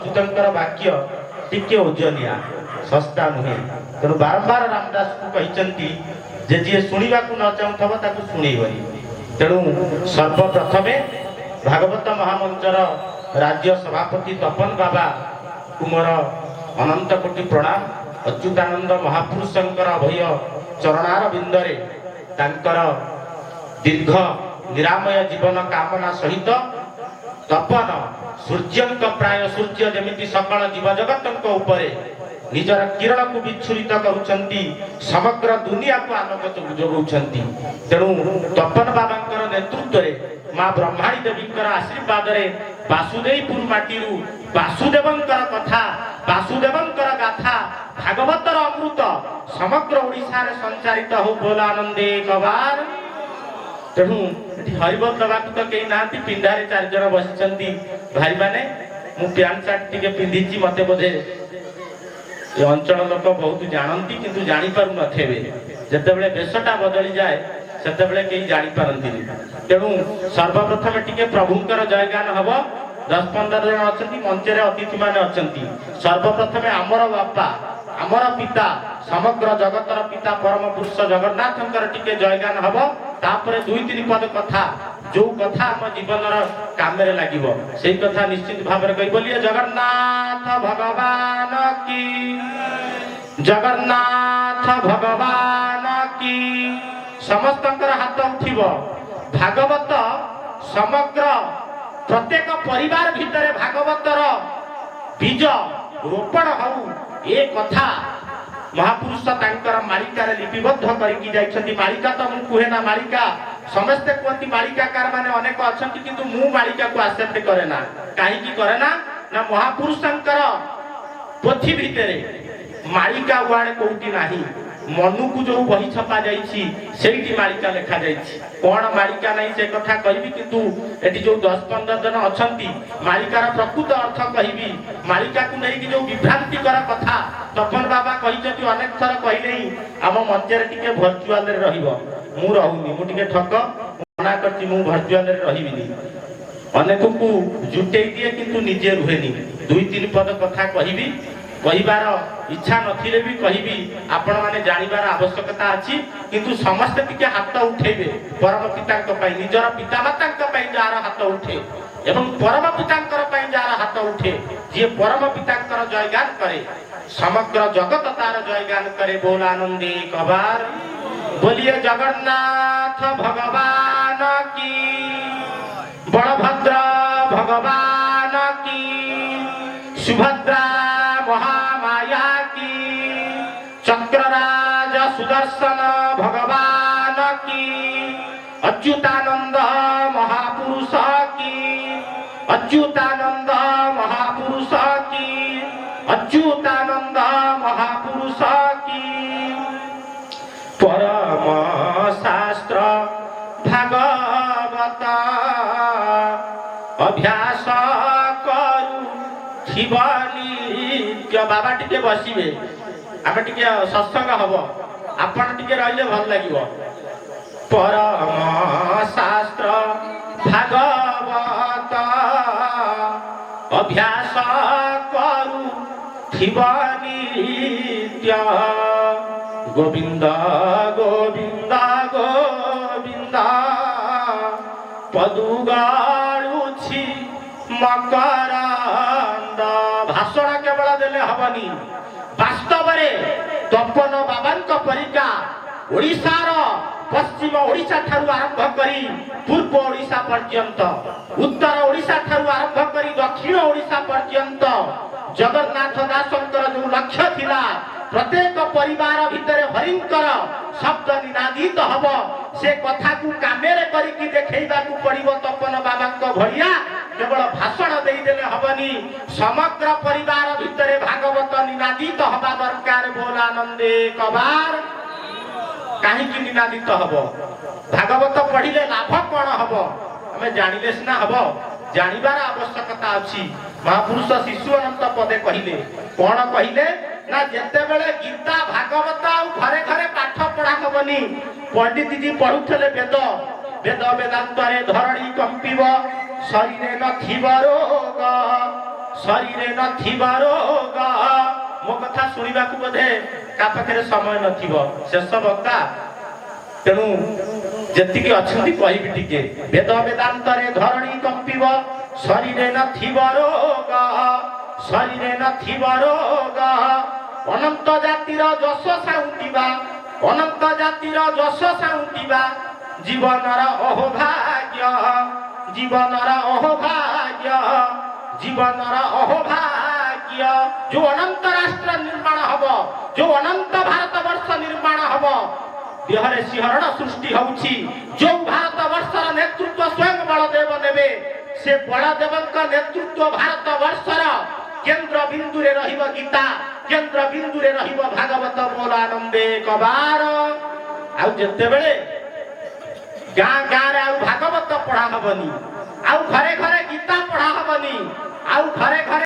अच्युतंकर वाक्य टिके ओजनिया सस्ता नुहे तेणु बारंबार रामदास को कहते जे जी शुणा न चाहूब ताकू शुणेबनी तेणु सर्वप्रथम भागवत महामंचर राज्य सभापति तपन बाबा कुमर अनंत कोटि प्रणाम। अच्युतानंद महापुरुषंकर अभय चरणार बिंदरे तांकर दीर्घ निरामय जीवन कामना सहित तपन सूर्यंक प्राय सूर्य जमिति सकल जीव जगत उपरे निजर किरण को विच्छुरित करुछंती समग्र दुनिया को आलोक जोगाउछंती तेणु तपन बाबा नेतृत्व में माँ ब्रह्माणी देवी आशीर्वाद रे वासुदेवपुर माटीरू वासुदेवंकर कथा वासुदेवंकर गाथा भागवतर अमृत समग्र ओडिशा रे संचारित हो बोला आनंदे कबार। तेणु हरिबोल दबाक तो कहीं ना पिंधारे 4 जन बसी भाई मैंने मु पैंट सार्ट टी पिंधि मत बोधे ये अंचल लोक बहुत जानती किंतु जानी पारु नथेबे जेतेबेले बेशटा बदली जाए सेतेबेले केही जानी पारंती। तेणु सर्वप्रथम टिके प्रभुंकर जयगान हब 10-15 जन अछंती मंचरे अतिथि माने अछंती। सर्वप्रथम आमर बापा आमर पिता समग्र जगतर पिता परम पुरुष जगन्नाथंकर टिके जयगान हब तापरे 2-3 पद कथा जो कथा हम जीवन काम में लागिबो सेही कथा निश्चित भाव में कहि बोलिए जगन्नाथ भगवान की जगन्नाथ भगवान की। समस्तंकर हाथ उठिबो भागवत समग्र प्रत्येक परिवार भितर भागवतर बीज रोपण हऊ ए कथा महापुरुष तांकर मालिका लिपिबद्ध करके जाइछंती। मालिका तो मु कुहे ना मालिका समस्ते कहती मालिकाकार माने अनेक अछंती किंतु मु मालिका को एक्सेप्ट करे ना काहे की करे ना ना महापुरुषंकर पोथी भितरे मालिका वाणे कोउटी नाही मनु को जो बही छपा जाइछि सेठी मालिका लेखा जाइछि कोन मालिका नहीं से कथा कहबी किंतु एटी जो 10-15 जन अछंती मालिकार प्रकृत अर्थ कहबी मालिका को नहीं कि जो विभ्रांति कर कथा तपन बाबा कहिछथि अनेक थर कहिलेई हम मंचरे टिके वर्चुअल रे रहिबो मु रहूनी मु टिके ठक मना करछि मु वर्चुअल रे रहिबिनी अनेक को जुटेई दिए किंतु निजे रुहेनी 2-3 पद कथा कहबी कहिबार इच्छा नथिले भी कहिबी आपण माने जानिबार आवश्यकता अछि किंतु समस्त टिके हाथ उठेबे परम पितांक पई निजर पितामातांक पई जार हाथ उठे एवं परम पितांकर पई जार हाथ उठे जे परम पितांकर जयगान करे समग्र जगत तार जयगान करे बोल आनंदे कबार। बोलिए जगन्नाथ भगवान की बलभद्र भगवान की सुभद्रा महामाया की चक्रराज सुदर्शन भगवान की अच्युतानंद महापुरुष की अच्युतानंद महापुरुष की अच्युतानंद महापुरुष की। परम शास्त्र भागवत अभ्यास करू शिवानी बाबा टिके बसिबे आमे टिके सत्संग हबो आपण टिके रहिले भल लागिवो। परम शास्त्र भागवत अभ्यास करू शिवानी गोविंद गोविंद गोविंद पदुगाळुछि मकरांद। भाषण केवल देले हबनी वास्तव रे तपन बाबांक परिका ओडिशार पश्चिम ओडिशा ठारू आरंभ करी पूर्व ओडिशा पर्यंत उत्तर ओडिशा ठारू आरंभ करी दक्षिण ओडिशा पर्यंत जगन्नाथ दासंकर जो लक्ष्य थिला प्रत्येक परिवार भितर हरिंकर शब्द निनादित हब से कथा को कामेरे करिकी देखैबा को पड़िबो। तपन बाबांक भड़िया केवल भाषण दे देले हबनी समग्र परिवार भितर भागवत निनादित हबा दरकार बोल आनंदे कबार। काहे कि निनादित हब भागवत पढ़िले लाभ कोन हब हमें जानिले सिना हब जानिबार आवश्यकता अछि। महापुरुष शिशु अनंत पदे कहिले कोन कहिले ना जेते बेले गीता भागवत घरे घरे पाठ पढ़ा हबनी पंडित जी पढुथले वेद वेद वेदांत रे धरणी कंपिब शरीरे नथिब रोग ଶରୀରେ ନଥିବ ରୋଗ। ମୋ କଥା ଶୁଣିବାକୁ ବୋଧେ କା ପାଖରେ ସମୟ ନଥିବ, ଶେଷ ବକ୍ତା, ତେଣୁ ଯେତିକି ଅଛନ୍ତି କହିବି ଟିକେ। ବେଦ ବେଦାନ୍ତରେ ଧରଣୀ କମ୍ପିବ, ଶରୀରେ ନଥିବ ରୋଗ, ଶରୀରେ ନଥିବ ରୋଗ। ଅନନ୍ତ ଜାତିର ଯଶ ସାଉଁଟିବା, ଅନନ୍ତ ଜାତିର ଯଶ ସାଉଁଟିବା, ଜୀବନର ଅହୋଭାଗ୍ୟ, ଜୀବନର ଅହୋଭାଗ୍ୟ, ଜୀବନର ଅହୋଭାଗ୍ୟ। ଯୋଉ ଅନନ୍ତ ରାଷ୍ଟ୍ର ନିର୍ମାଣ ହବ, ଯୋଉ ଅନନ୍ତ ଭାରତ ବର୍ଷ ନିର୍ମାଣ ହବ, ଦେହରେ ଶିହରଣ ସୃଷ୍ଟି ହଉଛି। ଯୋଉ ଭାରତ ବର୍ଷର ନେତୃତ୍ୱ ସ୍ୱୟଂ ବଳଦେବ ନେବେ, ସେ ବଳଦେବଙ୍କ ନେତୃତ୍ୱ ଭାରତ ବର୍ଷର କେନ୍ଦ୍ର ବିନ୍ଦୁରେ ରହିବ ଗୀତା, କେନ୍ଦ୍ର ବିନ୍ଦୁରେ ରହିବ ଭାଗବତ। ବୋଲ ଆନନ୍ଦେ କବାର। ଆଉ ଯେତେବେଳେ ଗାଁ ଗାଁରେ ଆଉ ଭାଗବତ ପଢା ହବନି, ଆଉ ଘରେ ଘରେ ଗୀତା ପଢା ହବନି, ଆଉ ଘରେ ଘରେ